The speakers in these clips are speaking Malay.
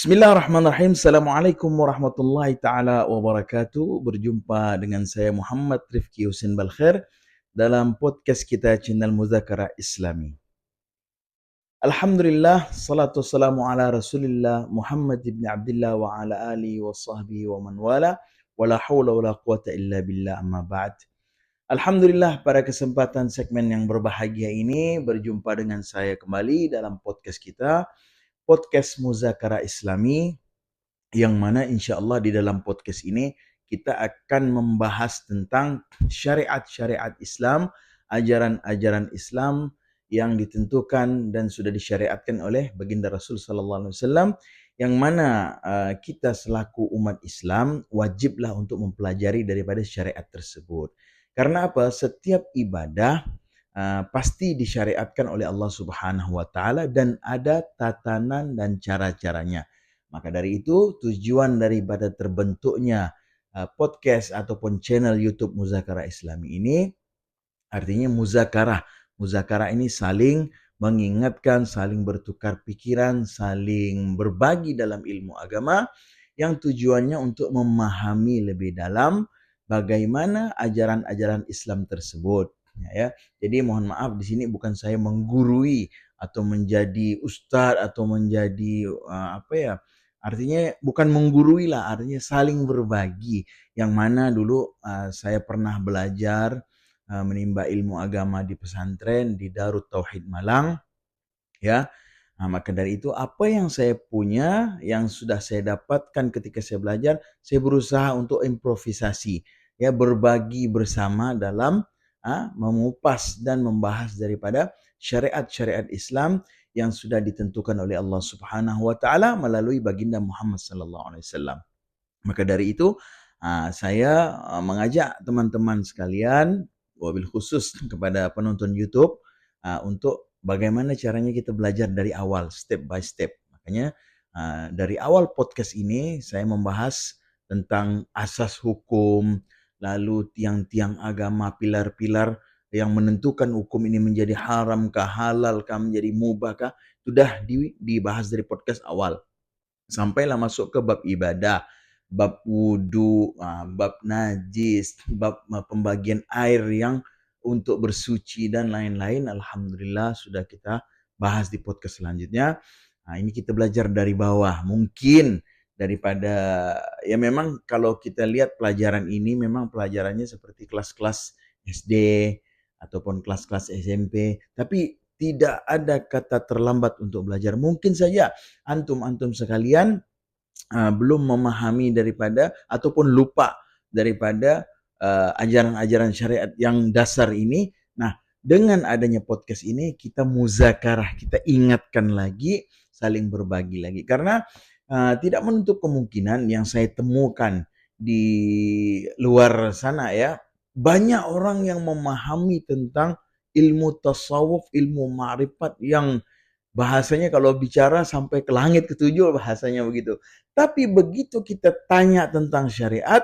Bismillahirrahmanirrahim. Assalamualaikum warahmatullahi taala wabarakatuh. Berjumpa dengan saya Muhammad Rifki Husin Balkhair dalam podcast kita channel Muzakara Islami. Alhamdulillah, salatu wassalamu ala Rasulillah Muhammad ibn Abdullah wa ala alihi wa sahbihi wa man wala wa la hawla wa la quwata illa billah amma ba'd. Alhamdulillah, pada kesempatan segmen yang berbahagia ini berjumpa dengan saya kembali dalam podcast kita, podcast Muzakara Islami, yang mana insya Allah di dalam podcast ini kita akan membahas tentang syariat-syariat Islam, ajaran-ajaran Islam yang ditentukan dan sudah disyariatkan oleh baginda Rasul sallallahu alaihi wasallam, yang mana kita selaku umat Islam wajiblah untuk mempelajari daripada syariat tersebut. Karena apa? Setiap ibadah pasti disyariatkan oleh Allah Subhanahu wa taala dan ada tatanan dan cara-caranya. Maka dari itu tujuan daripada terbentuknya podcast ataupun channel YouTube Muzakara Islami ini artinya muzakarah. Muzakarah ini saling mengingatkan, saling bertukar pikiran, saling berbagi dalam ilmu agama yang tujuannya untuk memahami lebih dalam bagaimana ajaran-ajaran Islam tersebut. Ya. Jadi mohon maaf di sini bukan saya menggurui atau menjadi ustadz atau menjadi artinya bukan menggurui lah, artinya saling berbagi. Yang mana dulu saya pernah belajar menimba ilmu agama di pesantren di Darut Tauhid Malang, ya. Nah, maka dari itu apa yang saya punya, yang sudah saya dapatkan ketika saya belajar, saya berusaha untuk improvisasi, ya, berbagi bersama dalam mengupas dan membahas daripada syariat-syariat Islam yang sudah ditentukan oleh Allah Subhanahu wa taala melalui baginda Muhammad sallallahu alaihi wasallam. Maka dari itu saya mengajak teman-teman sekalian, wabil khusus kepada penonton YouTube, untuk bagaimana caranya kita belajar dari awal, step by step. Makanya dari awal podcast ini saya membahas tentang asas hukum, lalu tiang-tiang agama, pilar-pilar yang menentukan hukum ini menjadi haram kah, halal kah, menjadi mubah kah, sudah dibahas dari podcast awal. Sampailah masuk ke bab ibadah, bab wudu, bab najis, bab pembagian air yang untuk bersuci dan lain-lain. Alhamdulillah sudah kita bahas di podcast selanjutnya. Nah, ini kita belajar dari bawah. Mungkin daripada, ya memang kalau kita lihat pelajaran ini memang pelajarannya seperti kelas-kelas SD ataupun kelas-kelas SMP, tapi tidak ada kata terlambat untuk belajar. Mungkin saja antum-antum sekalian belum memahami daripada ataupun lupa daripada ajaran-ajaran syariat yang dasar ini. Nah, dengan adanya podcast ini kita muzakarah, kita ingatkan lagi, saling berbagi lagi. Karena tidak menutup kemungkinan yang saya temukan di luar sana, ya, banyak orang yang memahami tentang ilmu tasawuf, ilmu ma'rifat yang bahasanya kalau bicara sampai ke langit ketujuh, bahasanya begitu. Tapi begitu kita tanya tentang syariat,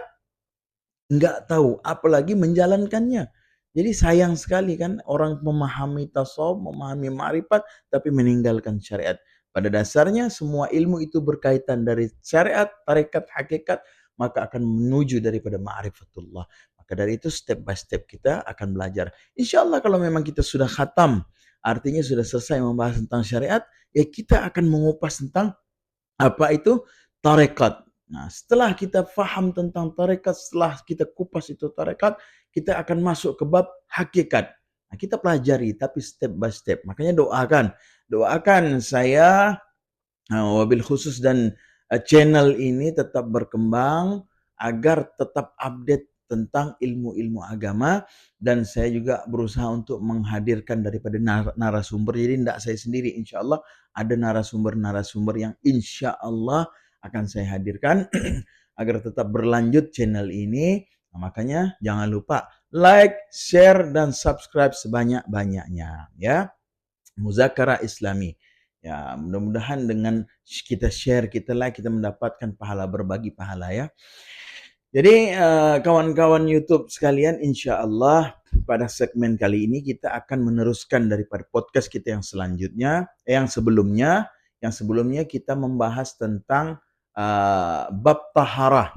enggak tahu, apalagi menjalankannya. Jadi sayang sekali kan orang memahami tasawuf, memahami ma'rifat, tapi meninggalkan syariat. Pada dasarnya semua ilmu itu berkaitan dari syariat, tarekat, hakikat, maka akan menuju daripada ma'rifatullah. Maka dari itu step by step kita akan belajar. Insya Allah kalau memang kita sudah khatam, artinya sudah selesai membahas tentang syariat, ya kita akan mengupas tentang apa itu tarekat. Nah, setelah kita faham tentang tarekat, setelah kita kupas itu tarekat, kita akan masuk ke bab hakikat. Nah, kita pelajari tapi step by step. Makanya doakan saya wabil khusus dan channel ini tetap berkembang agar tetap update tentang ilmu-ilmu agama, dan saya juga berusaha untuk menghadirkan daripada narasumber. Jadi tidak saya sendiri, insya Allah ada narasumber-narasumber yang insya Allah akan saya hadirkan agar tetap berlanjut channel ini. Nah, makanya jangan lupa like, share, dan subscribe sebanyak-banyaknya, ya. Muzakara Islami. Ya, mudah-mudahan dengan kita share, kita like, kita mendapatkan pahala, berbagi pahala, ya. Jadi kawan-kawan YouTube sekalian, insya Allah pada segmen kali ini kita akan meneruskan daripada podcast kita yang selanjutnya, yang sebelumnya, Yang sebelumnya kita membahas tentang bab taharah.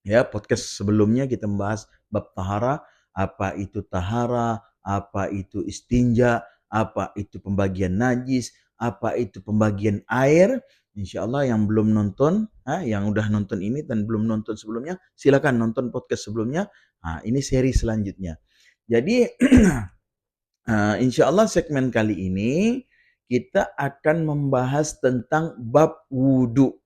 Ya, podcast sebelumnya kita membahas bab tahara, apa itu tahara, apa itu istinja, apa itu pembagian najis, apa itu pembagian air. Insyaallah yang belum nonton, yang udah nonton ini dan belum nonton sebelumnya, silakan nonton podcast sebelumnya. Ini seri selanjutnya. Jadi insyaallah segmen kali ini kita akan membahas tentang bab wudu.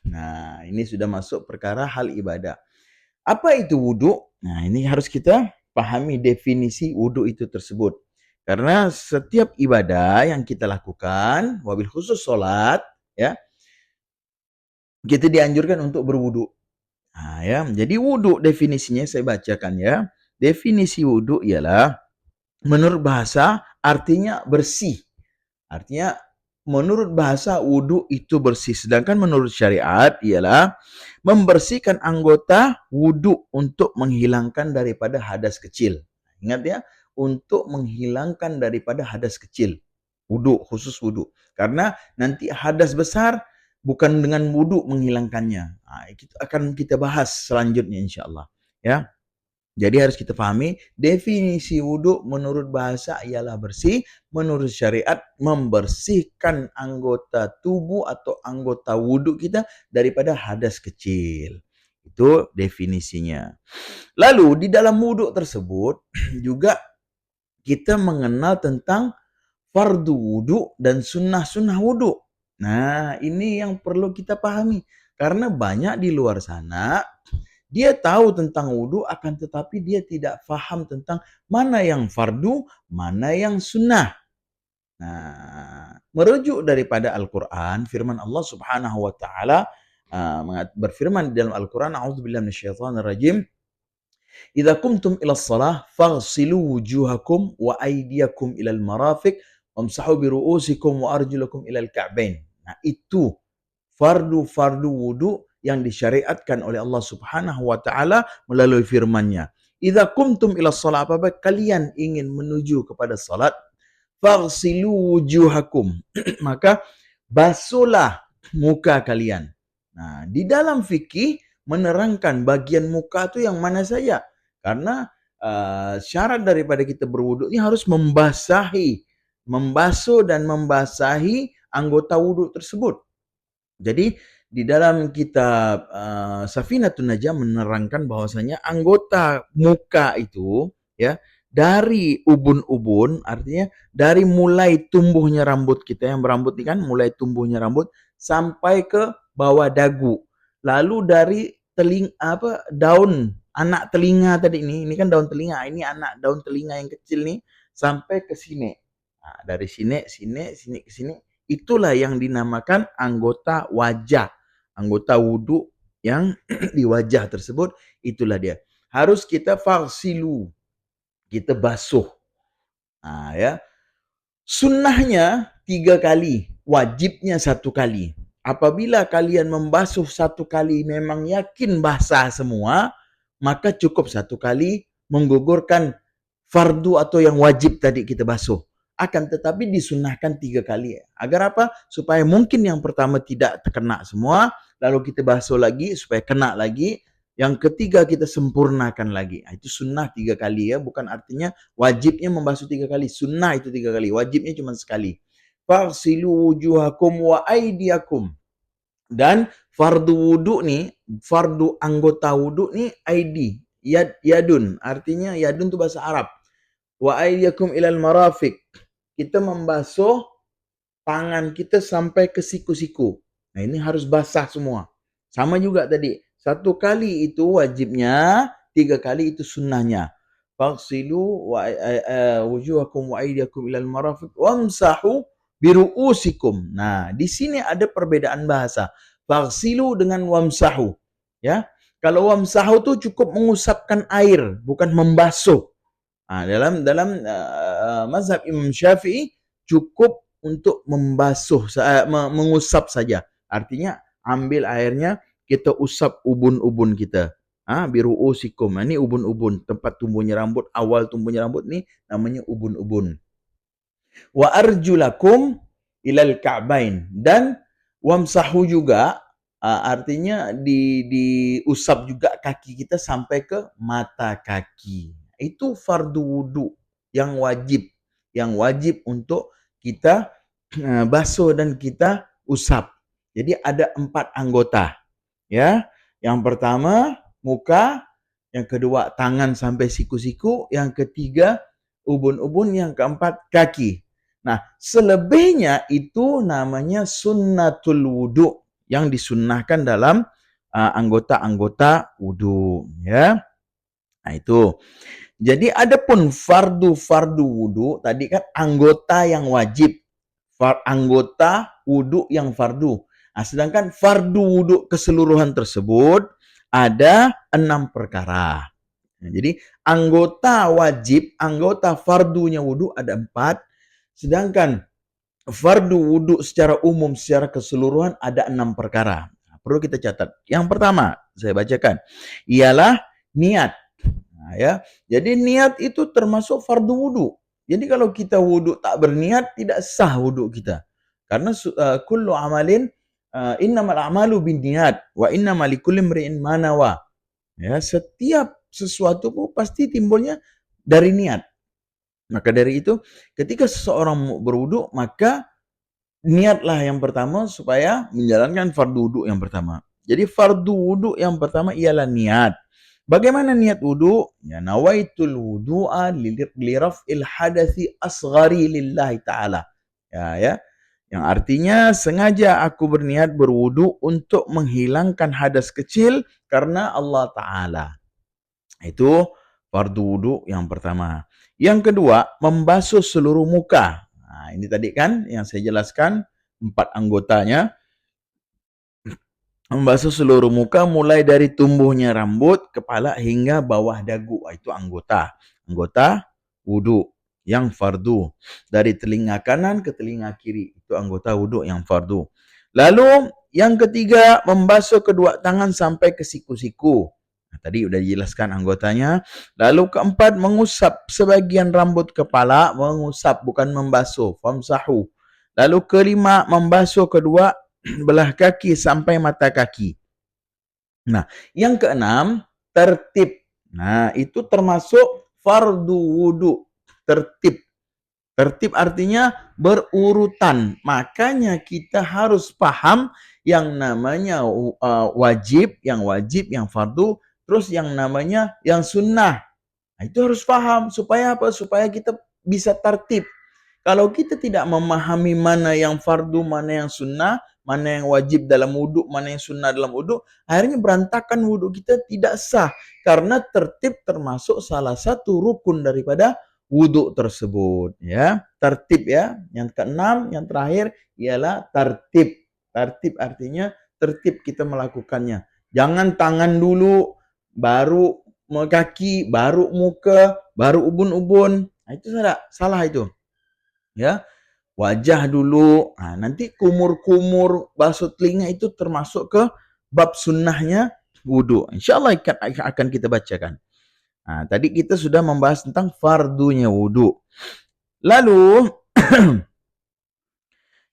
Nah, ini sudah masuk perkara hal ibadah. Apa itu wudu? Nah, ini harus kita pahami definisi wudu itu tersebut. Karena setiap ibadah yang kita lakukan, wabil khusus sholat, ya, kita dianjurkan untuk berwudu. Nah, ya, jadi wudu definisinya saya bacakan ya. Definisi wudu ialah menurut bahasa artinya bersih. Artinya menurut bahasa wudu itu bersih. Sedangkan menurut syariat ialah membersihkan anggota wudu untuk menghilangkan daripada hadas kecil. Ingat ya, untuk menghilangkan daripada hadas kecil. Wudu, khusus wudu. Karena nanti hadas besar bukan dengan wudu menghilangkannya. Itu akan kita bahas selanjutnya insyaAllah. Ya. Jadi harus kita pahami definisi wudu menurut bahasa ialah bersih, menurut syariat membersihkan anggota tubuh atau anggota wudu kita daripada hadas kecil. Itu definisinya. Lalu di dalam wudu tersebut juga kita mengenal tentang fardu wudu dan sunnah-sunnah wudu. Nah, ini yang perlu kita pahami. Karena banyak di luar sana dia tahu tentang wudu akan tetapi dia tidak faham tentang mana yang fardu, mana yang sunnah. Nah, merujuk daripada Al-Quran, firman Allah Subhanahu wa taala berfirman di dalam Al-Quran, a'udzubillahi minasyaitonir rajim, "Idza qumtum ila shalah faghsilu wujuhakum wa aydiyakum ilal marafiq wamsahu bi ru'usikum wa arjulakum ilal ka'bain." Nah, itu fardu-fardu wudu yang disyariatkan oleh Allah Subhanahu wa taala melalui firman-Nya. Idza qumtum ila shalah, apabila kalian ingin menuju kepada salat, faghsilu wujuhakum, maka basuhlah muka kalian. Nah, di dalam fikih menerangkan bagian muka itu yang mana saja. Karena syarat daripada kita berwudu ini harus membasuh dan membasahi anggota wudu tersebut. Jadi di dalam kitab Safinatun Najah menerangkan bahwasanya anggota muka itu ya dari ubun-ubun, artinya dari mulai tumbuhnya rambut kita yang berambut ini kan, mulai tumbuhnya rambut sampai ke bawah dagu. Lalu dari daun anak telinga tadi ini kan daun telinga, ini anak daun telinga yang kecil nih sampai ke sini. Nah, dari sini ke sini, itulah yang dinamakan anggota wajah. Anggota wudu yang di wajah tersebut, itulah dia. Harus kita farsilu, kita basuh. Nah, ya. Sunnahnya 3 kali, wajibnya 1 kali. Apabila kalian membasuh 1 kali memang yakin basah semua, maka cukup 1 kali menggugurkan fardu atau yang wajib tadi kita basuh. Akan tetapi disunahkan 3 kali. Agar apa? Supaya mungkin yang pertama tidak terkena semua, lalu kita basuh lagi supaya kena lagi. Yang ketiga kita sempurnakan lagi. Itu sunnah 3 kali ya, bukan artinya wajibnya membasuh 3 kali. Sunnah itu 3 kali, wajibnya cuma sekali. Faghsilu wujuhakum wa aydiyakum. Dan fardu wudu nih, fardu anggota wudu nih ID, yadun. Artinya yadun itu bahasa Arab. Wa aydiyakum ilal marafiq. Kita membasuh tangan kita sampai ke siku-siku. Nah, ini harus basah semua. Sama juga tadi. 1 kali itu wajibnya, 3 kali itu sunnahnya. Faghsilu wujuhakum wa aydiyakum ilal marafiq wamsahu biru'usikum. Nah, di sini ada perbedaan bahasa. Faghsilu dengan wamsahu. Ya. Kalau wamsahu itu cukup mengusapkan air, bukan membasuh. Dalam mazhab Imam Syafi'i cukup untuk membasuh, mengusap saja. Artinya ambil airnya, kita usap ubun-ubun kita. Biru'usikum. Ini ubun-ubun, tempat tumbuhnya rambut, awal tumbuhnya rambut ni namanya ubun-ubun. Wa arjulakum ilal ka'bain, dan wamsahu juga artinya diusap juga kaki kita sampai ke mata kaki. Itu fardu wudu yang wajib untuk kita basuh dan kita usap. Jadi ada 4 anggota, ya. Yang pertama muka, yang kedua tangan sampai siku-siku, yang ketiga ubun-ubun, yang keempat kaki. Nah, selebihnya itu namanya sunnatul wudu yang disunnahkan dalam anggota-anggota wudu, ya. Nah, itu. Jadi adapun fardu wudu tadi kan anggota yang wajib, anggota wudu yang fardu. Nah, sedangkan fardu wudu keseluruhan tersebut ada 6 perkara. Nah, jadi anggota wajib, anggota fardunya wudu ada 4, sedangkan fardu wudu secara umum, secara keseluruhan ada 6 perkara. Nah, perlu kita catat. Yang pertama, saya bacakan, ialah niat. Nah, ya. Jadi niat itu termasuk fardu wudu. Jadi kalau kita wudu tak berniat, tidak sah wudu kita. Karena kullu amalin innamal a'malu binniyat wa innamal likulli imri'in ma nawa. Ya, setiap sesuatu pun pasti timbulnya dari niat. Maka dari itu, ketika seseorang berwudu, maka niatlah yang pertama supaya menjalankan fardu wudu yang pertama. Jadi fardu wudu yang pertama ialah niat. Bagaimana niat wudu? Ya, nawaitul wudu'a liraf'il hadathi asghari lillahi ta'ala. Ya. Yang artinya sengaja aku berniat berwudu untuk menghilangkan hadas kecil karena Allah Ta'ala. Itu fardu wudu yang pertama. Yang kedua, membasuh seluruh muka. Nah, ini tadi kan yang saya jelaskan 4 anggotanya. Membasuh seluruh muka mulai dari tumbuhnya rambut, kepala hingga bawah dagu. Itu anggota wudu yang fardu. Dari telinga kanan ke telinga kiri. Itu anggota wudu yang fardu. Lalu yang ketiga, membasuh kedua tangan sampai ke siku-siku. Nah, tadi sudah dijelaskan anggotanya. Lalu keempat, mengusap sebagian rambut kepala. Mengusap, bukan membasuh. Famsahu. Lalu kelima, membasuh kedua belah kaki sampai mata kaki. Nah, yang keenam, tertib. Nah, itu termasuk fardu wudu. Tertib. Tertib artinya berurutan. Makanya kita harus paham yang namanya wajib, yang fardu, terus yang namanya yang sunnah. Nah, itu harus paham. Supaya apa? Supaya kita bisa tertib. Kalau kita tidak memahami mana yang fardu, mana yang sunnah, mana yang wajib dalam wudhu, mana yang sunnah dalam wudhu, akhirnya berantakan wudhu kita, tidak sah. Karena tertib termasuk salah satu rukun daripada wudhu tersebut. Ya, tertib ya. Yang keenam, yang terakhir ialah tertib. Tertib artinya tertib kita melakukannya. Jangan tangan dulu, baru kaki, baru muka, baru ubun-ubun. Nah, itu salah itu. Ya, wajah dulu, nanti kumur-kumur, basuh telinga, itu termasuk ke bab sunnahnya wudu. InsyaAllah akan kita bacakan. Nah, tadi kita sudah membahas tentang fardunya wudu. Lalu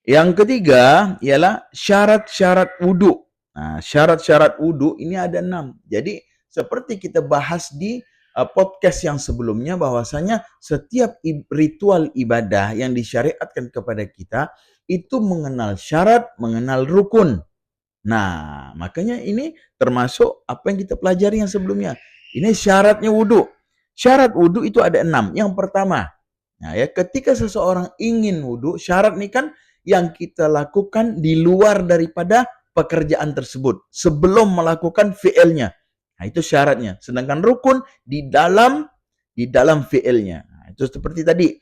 yang ketiga ialah syarat-syarat wudu. Nah, syarat-syarat wudu ini ada 6. Jadi seperti kita bahas di podcast yang sebelumnya, bahwasanya setiap ritual ibadah yang disyariatkan kepada kita itu mengenal syarat, mengenal rukun. Nah, makanya ini termasuk apa yang kita pelajari yang sebelumnya. Ini syaratnya wudu. Syarat wudu itu ada 6. Yang pertama, nah ya, ketika seseorang ingin wudu, syarat ini kan yang kita lakukan di luar daripada pekerjaan tersebut sebelum melakukan fi'ilnya. Nah, itu syaratnya. Sedangkan rukun di dalam fi'ilnya. Nah, itu seperti tadi.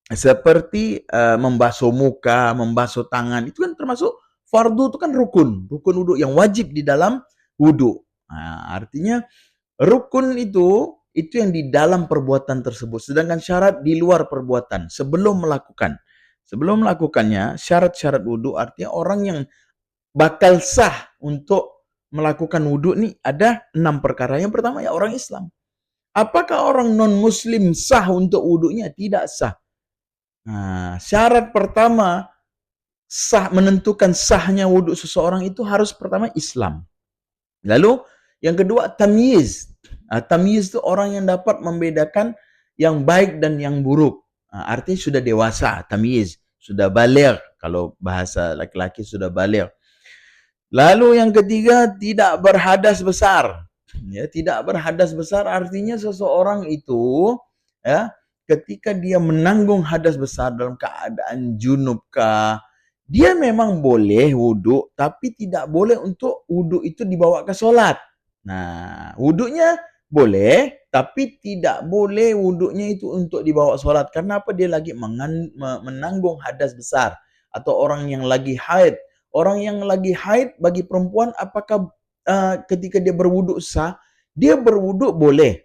Seperti membasuh muka, membasuh tangan, itu kan termasuk fardu, itu kan rukun wudu yang wajib di dalam wudu. Nah, artinya rukun itu yang di dalam perbuatan tersebut. Sedangkan syarat di luar perbuatan sebelum melakukan. Sebelum melakukannya, syarat-syarat wudu artinya orang yang bakal sah untuk melakukan wudhu nih ada 6 perkara. Yang pertama ya orang Islam. Apakah orang non-muslim sah untuk wudhunya? Tidak sah. Nah, syarat pertama sah menentukan sahnya wudhu seseorang itu harus pertama Islam. Lalu yang kedua tamyiz. Tamyiz itu orang yang dapat membedakan yang baik dan yang buruk. Artinya sudah dewasa, tamyiz, sudah baligh. Kalau bahasa laki-laki sudah baligh. Lalu yang ketiga tidak berhadas besar. Ya, tidak berhadas besar artinya seseorang itu ya ketika dia menanggung hadas besar dalam keadaan junub kah, dia memang boleh wudhu, tapi tidak boleh untuk wudhu itu dibawa ke sholat. Nah, wudhunya boleh, tapi tidak boleh wudhunya itu untuk dibawa sholat. Karena apa? Dia lagi menanggung hadas besar. Atau orang yang lagi haid. Orang yang lagi haid bagi perempuan, apakah ketika dia berwudhu sah? Dia berwudhu boleh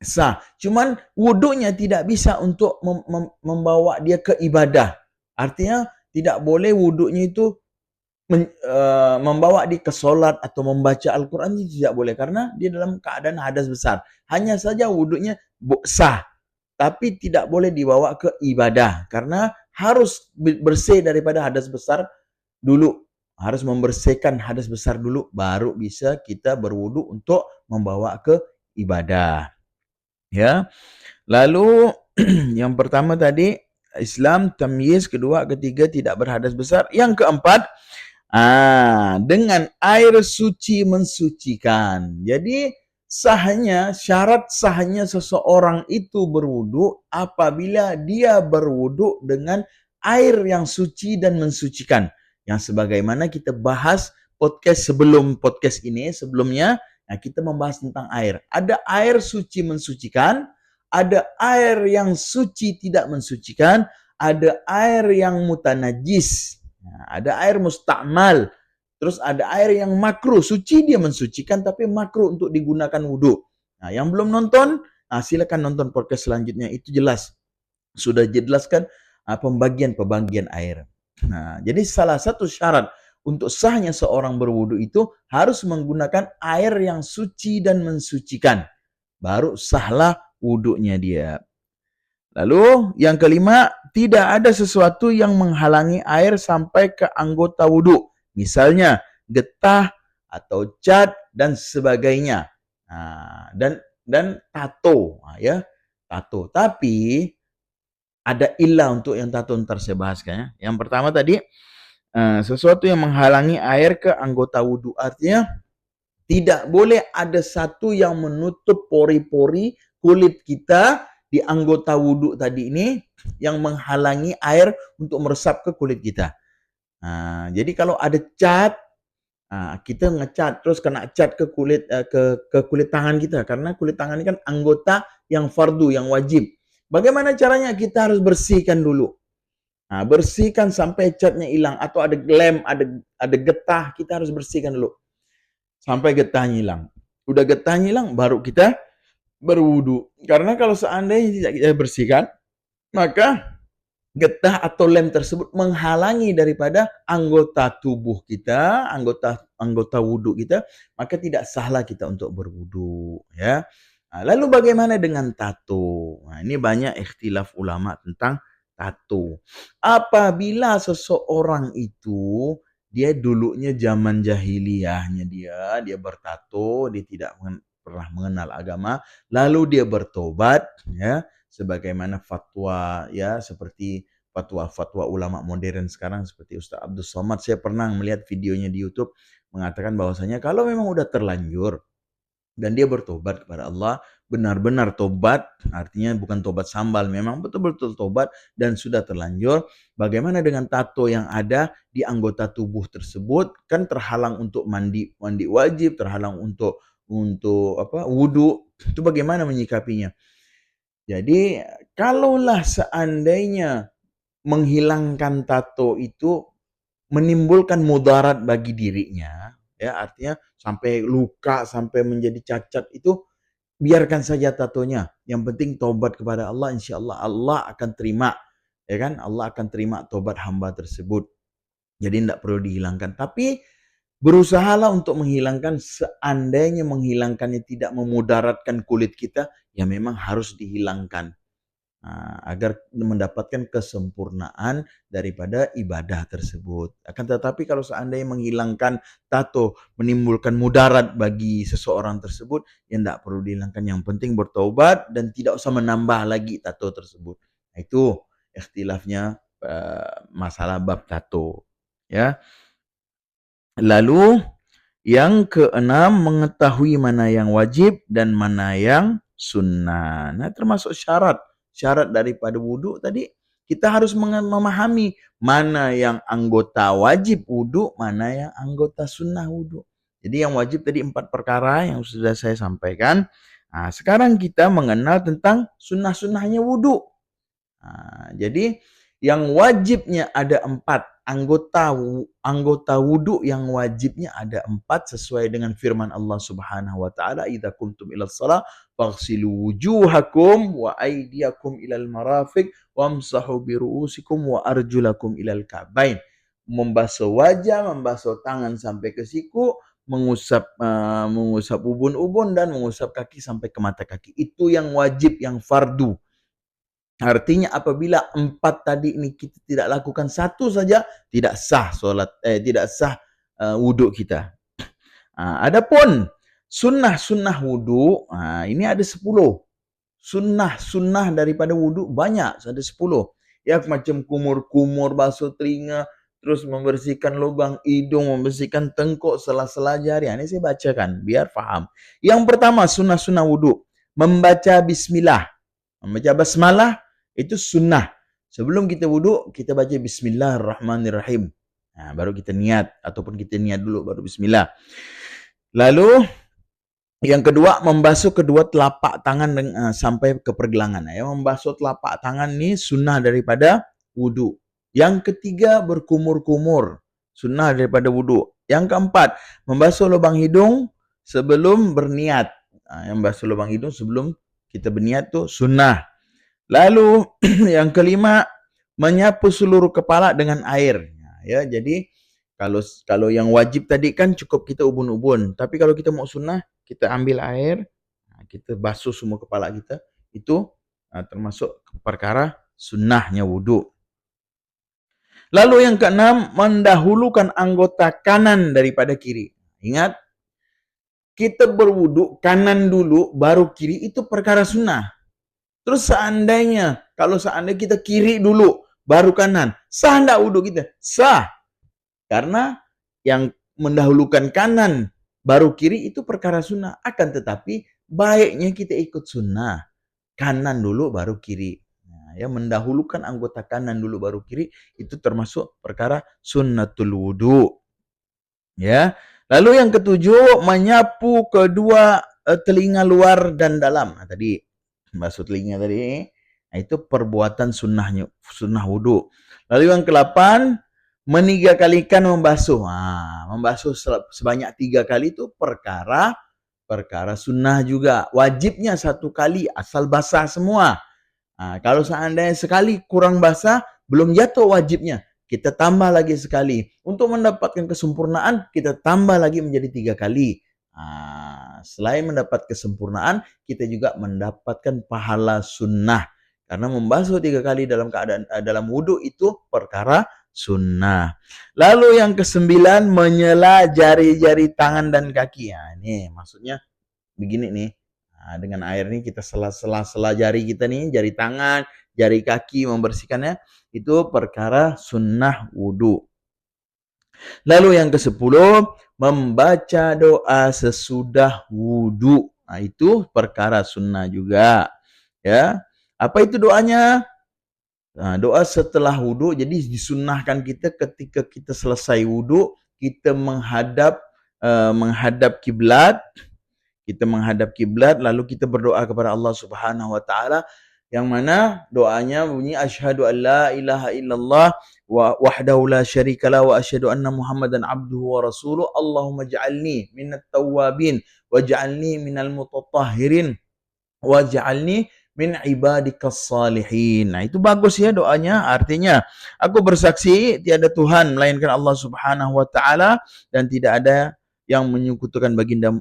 sah. Cuman wudhunya tidak bisa untuk membawa dia ke ibadah. Artinya tidak boleh wudhunya itu membawa dia ke solat atau membaca Al-Quran itu tidak boleh. Karena dia dalam keadaan hadas besar. Hanya saja wudhunya sah. Tapi tidak boleh dibawa ke ibadah. Karena harus bersih daripada hadas besar dulu. Harus membersihkan hadas besar dulu. Baru bisa kita berwudhu untuk membawa ke ibadah. Ya. Lalu yang pertama tadi Islam, tamyiz, kedua, ketiga tidak berhadas besar. Yang keempat, dengan air suci mensucikan. Jadi syarat sahnya seseorang itu berwudu apabila dia berwudu dengan air yang suci dan mensucikan. Yang sebagaimana kita bahas podcast sebelum podcast ini, sebelumnya kita membahas tentang air. Ada air suci mensucikan, ada air yang suci tidak mensucikan, ada air yang mutanajis, ada air musta'mal, terus ada air yang makruh, suci dia mensucikan tapi makruh untuk digunakan wudhu. Nah, yang belum nonton, silakan nonton podcast selanjutnya, itu jelas. Sudah jelaskan pembagian air. Nah, jadi salah satu syarat untuk sahnya seorang berwudhu itu harus menggunakan air yang suci dan mensucikan. Baru sahlah wudhunya dia. Lalu yang kelima, tidak ada sesuatu yang menghalangi air sampai ke anggota wudhu. Misalnya getah atau cat dan sebagainya. Dan tato, ya, tato. Tapi ada ilah untuk yang tato, ntar saya bahaskan ya. Yang pertama tadi sesuatu yang menghalangi air ke anggota wudhu, artinya tidak boleh ada satu yang menutup pori-pori kulit kita di anggota wudhu tadi ini yang menghalangi air untuk meresap ke kulit kita. Jadi kalau ada cat, kita ngecat terus kena cat ke kulit ke kulit tangan kita, karena kulit tangan ini kan anggota yang fardu, yang wajib. Bagaimana caranya? Kita harus bersihkan dulu. Bersihkan sampai catnya hilang, atau ada lem, ada getah, kita harus bersihkan dulu sampai getahnya hilang. Udah getahnya hilang, baru kita berwudu. Karena kalau seandainya tidak kita bersihkan, maka getah atau lem tersebut menghalangi daripada anggota tubuh kita, anggota wudu kita, maka tidak sahlah kita untuk berwudu, ya. Lalu bagaimana dengan tato? Ini banyak ikhtilaf ulama tentang tato. Apabila seseorang itu dia dulunya zaman jahiliyahnya dia bertato, dia tidak pernah mengenal agama, lalu dia bertobat, ya, sebagaimana fatwa, ya, seperti fatwa-fatwa ulama modern sekarang seperti Ustaz Abdul Somad. Saya pernah melihat videonya di YouTube mengatakan bahwasanya kalau memang udah terlanjur dan dia bertobat kepada Allah, benar-benar tobat, artinya bukan tobat sambal, memang betul-betul tobat dan sudah terlanjur, bagaimana dengan tato yang ada di anggota tubuh tersebut? Kan terhalang untuk mandi wajib, terhalang untuk wudu, itu bagaimana menyikapinya? Jadi kalaulah seandainya menghilangkan tato itu menimbulkan mudarat bagi dirinya, ya, artinya sampai luka, sampai menjadi cacat, itu biarkan saja tatonya. Yang penting tobat kepada Allah, insyaallah Allah akan terima, ya kan? Allah akan terima tobat hamba tersebut. Jadi tidak perlu dihilangkan. Tapi Berusahalah untuk menghilangkan, seandainya menghilangkannya tidak memudaratkan kulit kita, ya memang harus dihilangkan. Agar mendapatkan kesempurnaan daripada ibadah tersebut. Akan tetapi kalau seandainya menghilangkan tato menimbulkan mudarat bagi seseorang tersebut, ya tidak perlu dihilangkan. Yang penting bertaubat dan tidak usah menambah lagi tato tersebut. Itu ikhtilafnya masalah bab tato. Ya. Lalu yang keenam, mengetahui mana yang wajib dan mana yang sunnah. Nah, termasuk syarat daripada wudhu tadi, kita harus memahami mana yang anggota wajib wudhu, mana yang anggota sunnah wudhu. Jadi yang wajib tadi 4 perkara yang sudah saya sampaikan. Nah, sekarang kita mengenal tentang sunnah-sunnahnya wudhu. Jadi yang wajibnya ada 4. Anggota wudhu yang wajibnya ada 4 sesuai dengan firman Allah Subhanahu wa taala, "Idza qumtum ilas shalah faghsilu wujuhakum wa aydiyakum ilal marafiq wamsahu bi ru'usikum wa arjulakum ilal ka'bain." Membasuh wajah, membasuh tangan sampai ke siku, mengusap ubun-ubun dan mengusap kaki sampai ke mata kaki. Itu yang wajib, yang fardu. Artinya apabila 4 tadi ini kita tidak lakukan satu saja, tidak sah tidak sah wudhu kita. Adapun sunnah-sunnah wudhu, ini ada 10. Sunnah daripada wudhu banyak, ada 10. Ya, macam kumur-kumur, basuh telinga, terus membersihkan lubang hidung, membersihkan tengkuk, sela-sela jari. Ini saya bacakan biar faham. Yang pertama, sunnah-sunnah wudhu, membaca bismillah. Membaca basmalah itu sunnah. Sebelum kita wudhu, kita baca bismillahirrahmanirrahim. Baru kita niat, ataupun kita niat dulu baru bismillah. Lalu yang kedua, membasuh kedua telapak tangan sampai ke pergelangan. Membasuh telapak tangan ini sunnah daripada wudhu. Yang ketiga, berkumur-kumur, sunnah daripada wudhu. Yang keempat, membasuh lubang hidung sebelum berniat. Yang membasuh lubang hidung sebelum kita berniat tu sunnah. Lalu yang kelima, menyapu seluruh kepala dengan air. Ya, jadi kalau yang wajib tadi kan cukup kita ubun-ubun. Tapi kalau kita mau sunnah, kita ambil air, kita basuh semua kepala kita. Itu termasuk perkara sunnahnya wudhu. Lalu yang keenam, mendahulukan anggota kanan daripada kiri. Ingat, kita berwudhu kanan dulu baru kiri, itu perkara sunnah. Terus kalau seandainya kita kiri dulu baru kanan, sah enggak wudhu kita? Sah. Karena yang mendahulukan kanan baru kiri itu perkara sunnah. Akan tetapi baiknya kita ikut sunnah. Kanan dulu baru kiri. Mendahulukan anggota kanan dulu baru kiri itu termasuk perkara sunnatul wudhu. Ya. Lalu yang ketujuh, menyapu kedua telinga luar dan dalam. Tadi basuh telinga tadi. Itu perbuatan sunnah wudhu. Lalu yang ke-8, meniga-kalikan membasuh. Membasuh sebanyak 3 kali itu perkara sunnah juga. Wajibnya 1 kali asal basah semua. Kalau seandainya sekali kurang basah, belum jatuh wajibnya. Kita tambah lagi sekali. Untuk mendapatkan kesempurnaan, kita tambah lagi menjadi 3 kali. Selain mendapat kesempurnaan, kita juga mendapatkan pahala sunnah. Karena membasuh 3 kali dalam wudhu itu perkara sunnah. Lalu yang ke-9, menyela jari-jari tangan dan kaki. Ini maksudnya begini nih. Dengan air ini kita sela jari kita nih, jari tangan, jari kaki, membersihkannya. Itu perkara sunnah wudhu. Lalu yang ke-10, membaca doa sesudah wudhu. Itu perkara sunnah juga. Ya. Apa itu doanya? Doa setelah wudhu. Jadi disunnahkan kita ketika kita selesai wudhu, kita menghadap kiblat. Kita menghadap kiblat, lalu kita berdoa kepada Allah Subhanahu wa taala, yang mana doanya bunyi, asyhadu an la ilaha illallah wahdahu la syarikalah wa asyhadu anna Muhammadan abduhu wa rasuluh. Allahumma ij'alni minat tawwabin waj'alni minal mutatahhirin waj'alni min ibadikas salihin. Nah, itu bagus ya doanya. Artinya, aku bersaksi tiada Tuhan melainkan Allah Subhanahu wa taala dan tidak ada yang menyekutukan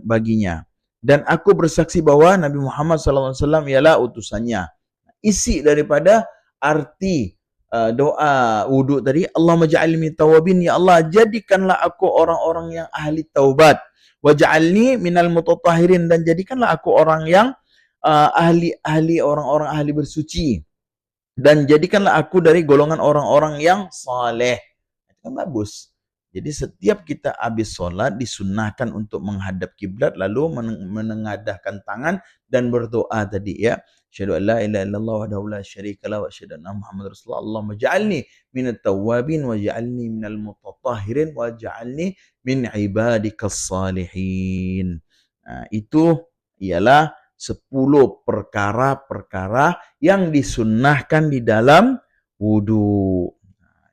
baginya. Dan aku bersaksi bahwa Nabi Muhammad SAW ialah utusannya. Isi daripada arti doa wudhu tadi, Allahumma ja'alni minat tawabin, ya Allah jadikanlah aku orang-orang yang ahli taubat, waj'alni minal mutatahhirin, dan jadikanlah aku orang yang orang-orang ahli bersuci, dan jadikanlah aku dari golongan orang-orang yang saleh. Itu kan bagus. Jadi setiap kita habis sholat disunnahkan untuk menghadap kiblat lalu menengadahkan tangan dan berdoa tadi ya. Asyhadu an la ilaha illallah wahdahu la syarikalah wa asyhadu anna Muhammadar Rasulullah. Allahumma ja'alni minat tawwabin wa ja'alni minal mutatahhirin wa ja'alni min ibadikas salihin. Nah, itu ialah 10 perkara-perkara yang disunnahkan di dalam wudhu.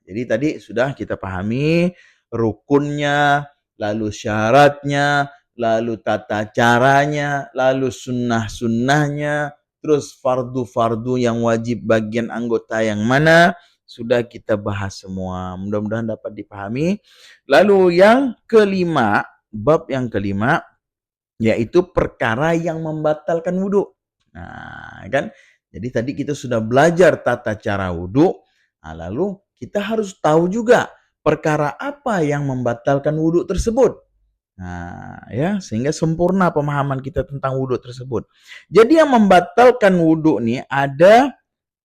Jadi tadi sudah kita pahami rukunnya, lalu syaratnya, lalu tata caranya, lalu sunnah-sunnahnya, terus fardu-fardu yang wajib bagian anggota yang mana, sudah kita bahas semua. Mudah-mudahan dapat dipahami. Lalu yang kelima, bab yang kelima, yaitu perkara yang membatalkan wudhu. Nah, kan? Jadi tadi kita sudah belajar tata cara wudhu. Nah, lalu kita harus tahu juga perkara apa yang membatalkan wudhu tersebut. Nah, ya, sehingga sempurna pemahaman kita tentang wudhu tersebut. Jadi yang membatalkan wudhu nih ada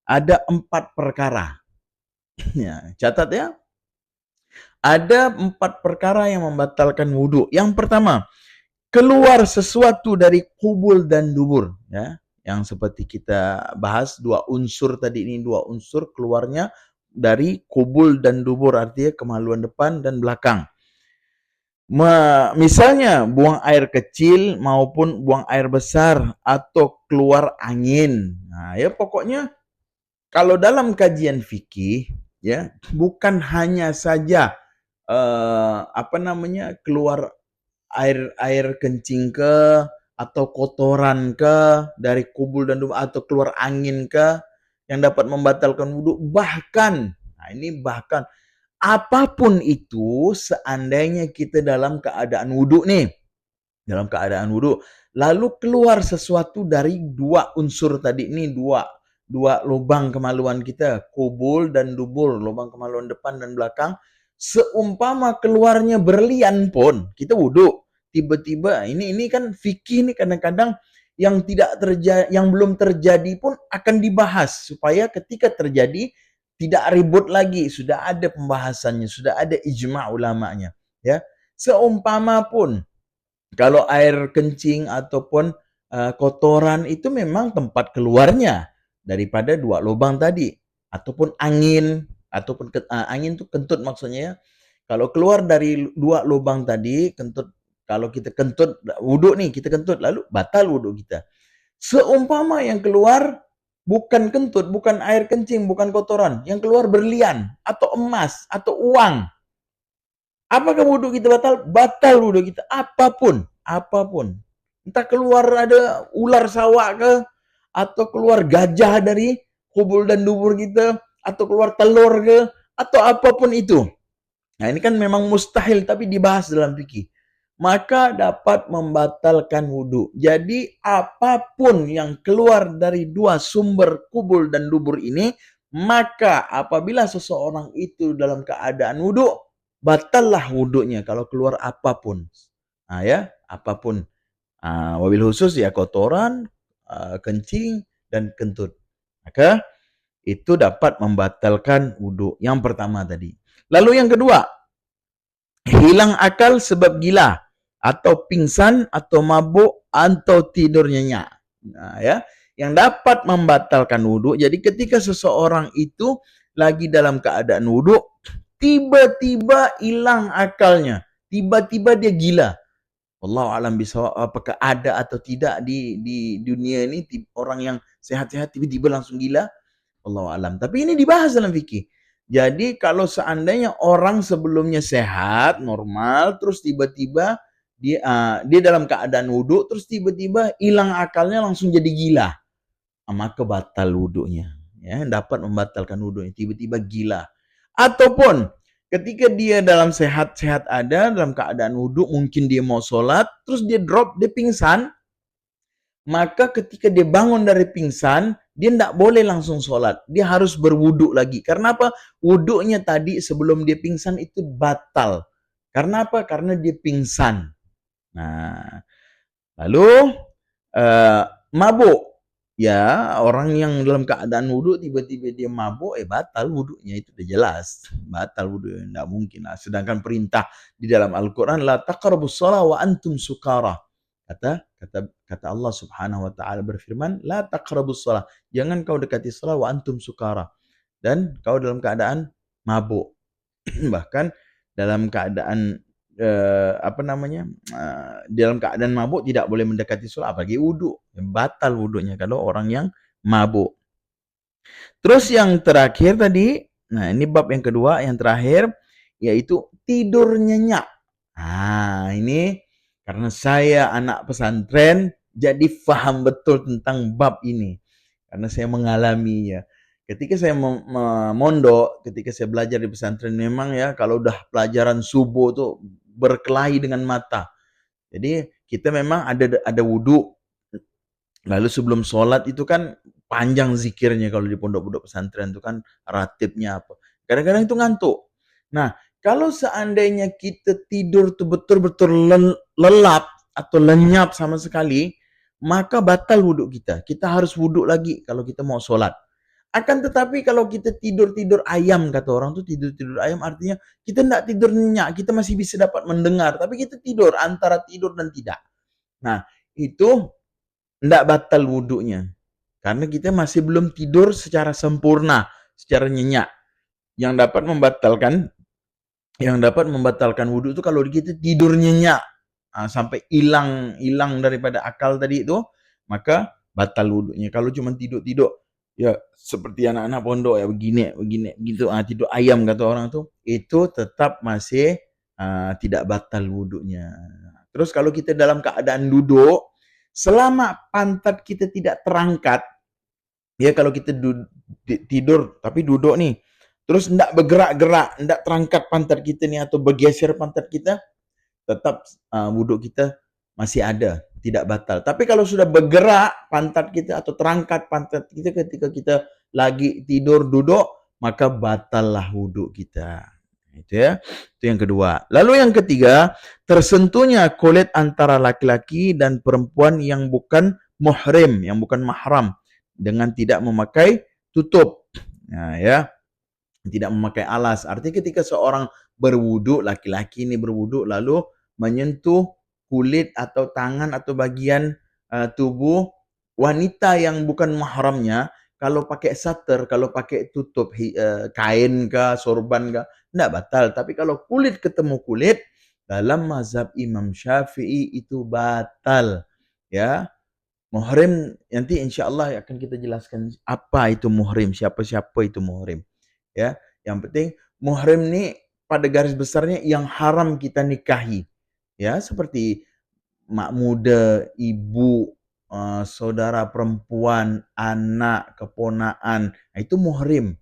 4 perkara. Ya, catat ya. Ada 4 perkara yang membatalkan wudhu. Yang pertama, keluar sesuatu dari kubul dan dubur, ya, yang seperti kita bahas 2 unsur tadi ini, 2 unsur keluarnya dari kubul dan dubur, artinya kemaluan depan dan belakang. Misalnya buang air kecil maupun buang air besar atau keluar angin. Nah, ya pokoknya kalau dalam kajian fikih ya bukan hanya saja keluar air kencing ke atau kotoran ke dari kubul dan dubur atau keluar angin ke yang dapat membatalkan wudhu, bahkan apapun itu seandainya kita dalam keadaan wudhu nih, lalu keluar sesuatu dari 2 unsur tadi ini, dua lubang kemaluan kita, kubul dan dubur, lubang kemaluan depan dan belakang, seumpama keluarnya berlian pun kita wudhu, tiba-tiba ini kan fikih nih, kadang-kadang yang belum terjadi pun akan dibahas supaya ketika terjadi tidak ribut lagi, sudah ada pembahasannya, sudah ada ijma' ulamanya, ya. Seumpama pun kalau air kencing ataupun kotoran itu memang tempat keluarnya daripada 2 lubang tadi, ataupun angin angin itu kentut maksudnya ya. Kalau keluar dari 2 lubang tadi, kentut, kalau kita kentut wudhu nih, kita kentut lalu batal wudhu kita. Seumpama yang keluar bukan kentut, bukan air kencing, bukan kotoran, yang keluar berlian atau emas atau uang, apakah wudhu kita batal? Batal wudhu kita, apapun. Entah keluar ada ular sawak ke, atau keluar gajah dari kubul dan dubur kita, atau keluar telur ke, atau apapun itu. Nah, ini kan memang mustahil tapi dibahas dalam fikih. Maka dapat membatalkan wudhu. Jadi apapun yang keluar dari 2 sumber kubul dan dubur ini, maka apabila seseorang itu dalam keadaan wudhu, batallah wudhunya kalau keluar apapun. Nah, ya, apapun. Wabil khusus ya kotoran, kencing, dan kentut. Maka itu dapat membatalkan wudhu. Yang pertama tadi. Lalu yang kedua, hilang akal sebab gila, atau pingsan, atau mabuk, atau tidur nyenyak. Nah, ya, yang dapat membatalkan wudhu. Jadi ketika seseorang itu lagi dalam keadaan wudhu, tiba-tiba hilang akalnya, tiba-tiba dia gila. Wallahu a'lam bishawab, apakah ada atau tidak di dunia ini orang yang sehat-sehat tiba-tiba langsung gila? Wallahu a'lam. Tapi ini dibahas dalam fikih. Jadi kalau seandainya orang sebelumnya sehat, normal, terus tiba-tiba dia dalam keadaan wudhu, terus tiba-tiba hilang akalnya langsung jadi gila. maka batal wudunya. Ya, dapat membatalkan wudunya, tiba-tiba gila. Ataupun ketika dia dalam sehat-sehat ada, dalam keadaan wudu, mungkin dia mau sholat, terus dia drop, dia pingsan, maka ketika dia bangun dari pingsan, dia tidak boleh langsung sholat. Dia harus berwudu lagi. Karena apa? Wudunya tadi sebelum dia pingsan itu batal. Karena apa? Karena dia pingsan. Nah, lalu mabuk. Ya, orang yang dalam keadaan wudu tiba-tiba dia mabuk, batal wudunya, itu udah jelas. Batal wudunya, tidak mungkin lah. Sedangkan perintah di dalam Al-Quran, la taqrabus shalah wa antum sukara. Kata Allah Subhanahu wa taala berfirman, la taqrabus shalah. Jangan kau dekati salat wa antum sukara. Dan kau dalam keadaan mabuk. Bahkan dalam keadaan dalam keadaan mabuk tidak boleh mendekati sholat, apalagi wudu, batal wudunya kalau orang yang mabuk. Terus yang terakhir tadi, nah ini bab yang kedua, yang terakhir, yaitu tidur nyenyak. Nah ini karena saya anak pesantren, jadi faham betul tentang bab ini, karena saya mengalaminya. Ketika saya mondok, ketika saya belajar di pesantren, memang ya kalau udah pelajaran subuh tuh berkelahi dengan mata. Jadi kita memang ada wudu. Lalu sebelum sholat itu kan panjang zikirnya kalau di pondok-pondok pesantren itu kan ratibnya apa. Kadang-kadang itu ngantuk. Nah, kalau seandainya kita tidur tuh betul-betul lelap atau lenyap sama sekali, maka batal wudhu kita. Kita harus wudhu lagi kalau kita mau sholat. Akan tetapi kalau kita tidur-tidur ayam, kata orang tuh tidur-tidur ayam, artinya kita tidak tidur nyenyak, kita masih bisa dapat mendengar, tapi kita tidur antara tidur dan tidak. Nah, itu tidak batal wudhunya. Karena kita masih belum tidur secara sempurna, secara nyenyak. Yang dapat membatalkan wudhu itu kalau kita tidur nyenyak. Sampai hilang daripada akal tadi itu, maka batal wudhunya. Kalau cuma tidur-tidur, ya seperti anak-anak pondok ya begini gitu, tidur ayam kata orang tuh, itu tetap masih tidak batal wudhunya. Terus kalau kita dalam keadaan duduk, selama pantat kita tidak terangkat, ya kalau kita tidur tapi duduk nih, terus tidak bergerak-gerak, tidak terangkat pantat kita nih atau bergeser pantat kita, tetap wudhu kita masih ada, tidak batal. Tapi kalau sudah bergerak pantat kita atau terangkat pantat kita ketika kita lagi tidur duduk, maka batallah wudhu kita. Itu ya. Itu yang kedua. Lalu yang ketiga, tersentuhnya kulit antara laki-laki dan perempuan yang bukan muhrim, yang bukan mahram, dengan tidak memakai tutup. Nah, ya. Tidak memakai alas. Artinya ketika seorang berwudu, laki-laki ini berwudu lalu menyentuh kulit atau tangan atau bagian tubuh wanita yang bukan mahramnya, kalau pakai sater, kalau pakai tutup kain kah, sorban kah, tidak batal. Tapi kalau kulit ketemu kulit, dalam mazhab Imam Syafi'i itu batal. Ya, muhrim nanti insya-Allah akan kita jelaskan apa itu muhrim, siapa-siapa itu muhrim. Ya, yang penting muhrim ini pada garis besarnya yang haram kita nikahi. Ya, seperti mak muda, ibu, saudara perempuan, anak, keponaan, itu muhrim.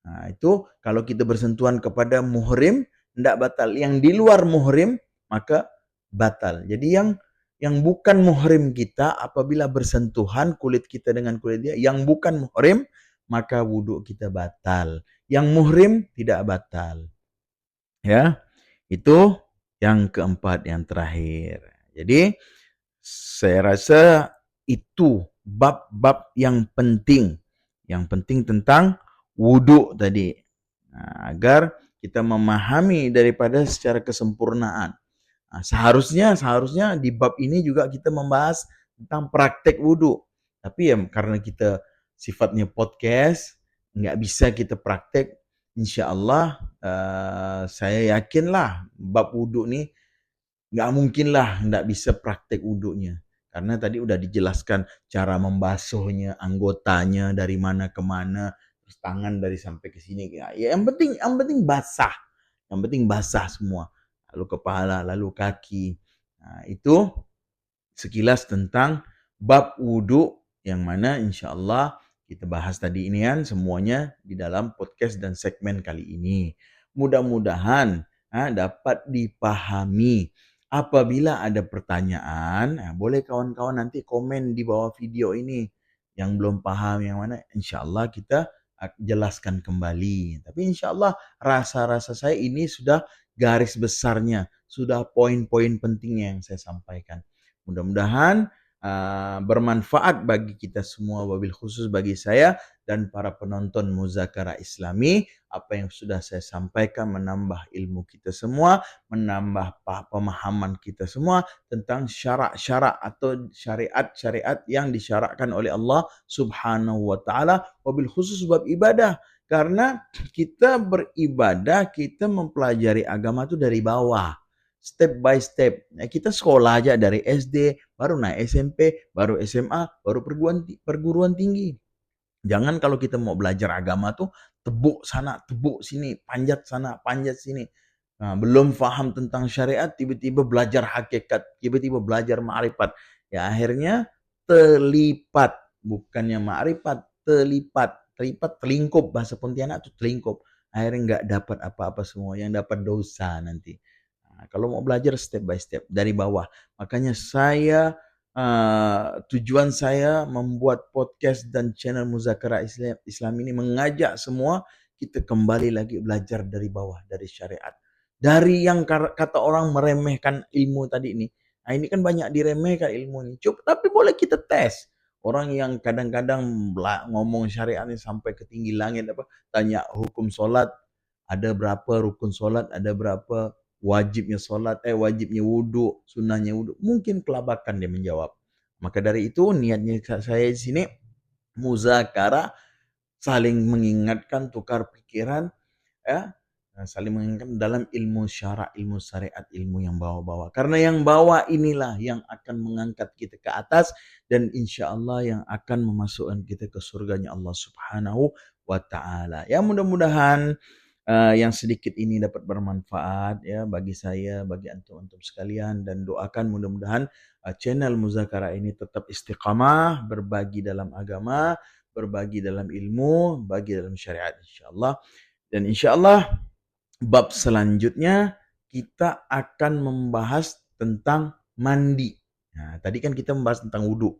Nah, itu kalau kita bersentuhan kepada muhrim, tidak batal. Yang di luar muhrim, maka batal. Jadi yang bukan muhrim kita, apabila bersentuhan kulit kita dengan kulit dia, yang bukan muhrim, maka wudhu kita batal. Yang muhrim tidak batal. Ya, itu yang keempat, yang terakhir. Jadi, saya rasa itu bab-bab yang penting. Yang penting tentang wudhu tadi. Nah, agar kita memahami daripada secara kesempurnaan. Nah, seharusnya di bab ini juga kita membahas tentang praktek wudhu. Tapi ya karena kita sifatnya podcast, nggak bisa kita praktek. Insya Allah saya yakinlah bab wudhu ini nggak mungkin lah nggak bisa praktek wudhunya. Karena tadi udah dijelaskan cara membasuhnya, anggotanya dari mana ke mana, terus tangan dari sampai ke sini. Ya, yang penting basah. Yang penting basah semua. Lalu kepala, lalu kaki. Nah, itu sekilas tentang bab wudhu yang mana insya Allah kita bahas tadi ini kan semuanya di dalam podcast dan segmen kali ini. Mudah-mudahan dapat dipahami. Apabila ada pertanyaan, boleh kawan-kawan nanti komen di bawah video ini. Yang belum paham yang mana, insya Allah kita jelaskan kembali. Tapi insya Allah rasa-rasa saya ini sudah garis besarnya, sudah poin-poin pentingnya yang saya sampaikan. Mudah-mudahan bermanfaat bagi kita semua, wabil khusus bagi saya dan para penonton Muzakara Islami. Apa yang sudah saya sampaikan menambah ilmu kita semua, menambah pemahaman kita semua tentang syarak-syarak atau syariat-syariat yang disyarakkan oleh Allah Subhanahu wa taala, wabil khusus bab ibadah. Karena kita beribadah, kita mempelajari agama itu dari bawah, step by step. Kita sekolah aja dari SD, baru naik SMP, baru SMA, baru perguruan tinggi. Jangan kalau kita mau belajar agama tuh tebuk sana, tebuk sini, panjat sana, panjat sini. Nah, belum paham tentang syariat, tiba-tiba belajar hakikat, tiba-tiba belajar ma'rifat. Ya akhirnya terlipat, bukannya ma'rifat, terlipat. Terlipat, telingkup, bahasa Pontianak tuh telingkup. Akhirnya nggak dapat apa-apa semua, yang dapat dosa nanti. Nah, kalau mau belajar step by step, dari bawah. Makanya tujuan saya membuat podcast dan channel Muzakara Islam ini mengajak semua kita kembali lagi belajar dari bawah, dari syariat. Dari yang kata orang meremehkan ilmu tadi ini. Nah ini kan banyak diremehkan ilmu ini. Tapi boleh kita tes. Orang yang kadang-kadang ngomong syariat ini sampai ke tinggi langit, tanya hukum solat, ada berapa rukun solat, ada berapa wajibnya solat, wajibnya wudhu, sunnahnya wudhu. Mungkin kelabakan dia menjawab. Maka dari itu niatnya saya di sini muzakara, saling mengingatkan, tukar pikiran, ya, saling mengingatkan dalam ilmu syara, ilmu syariat, ilmu yang bawa-bawa. Karena yang bawa inilah yang akan mengangkat kita ke atas dan insya Allah yang akan memasukkan kita ke surganya Allah Subhanahu wa taala. Ya mudah-mudahan yang sedikit ini dapat bermanfaat ya bagi saya, bagi antum-antum sekalian, dan doakan mudah-mudahan channel Muzakara ini tetap istiqamah, berbagi dalam agama, berbagi dalam ilmu, bagi dalam syariat insyaallah. Dan insyaallah bab selanjutnya kita akan membahas tentang mandi. Nah, tadi kan kita membahas tentang wudhu.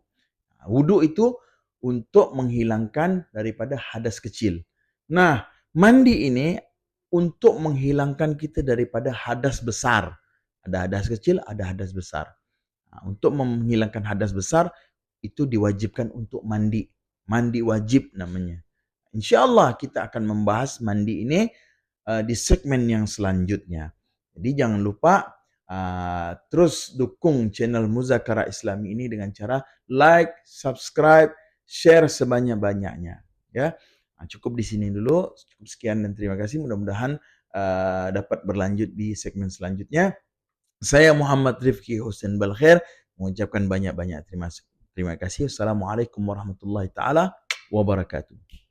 Nah, wudhu itu untuk menghilangkan daripada hadas kecil. Nah, mandi ini untuk menghilangkan kita daripada hadas besar. Ada hadas kecil, ada hadas besar. Nah, untuk menghilangkan hadas besar, itu diwajibkan untuk mandi. Mandi wajib namanya. Insya Allah kita akan membahas mandi ini di segmen yang selanjutnya. Jadi jangan lupa terus dukung channel Muzakara Islami ini dengan cara like, subscribe, share sebanyak-banyaknya. Ya, cukup di sini dulu. Cukup sekian dan terima kasih. Mudah-mudahan dapat berlanjut di segmen selanjutnya. Saya Muhammad Rifki Hussein Balkhair mengucapkan banyak-banyak terima kasih. Assalamualaikum warahmatullahi taala wabarakatuh.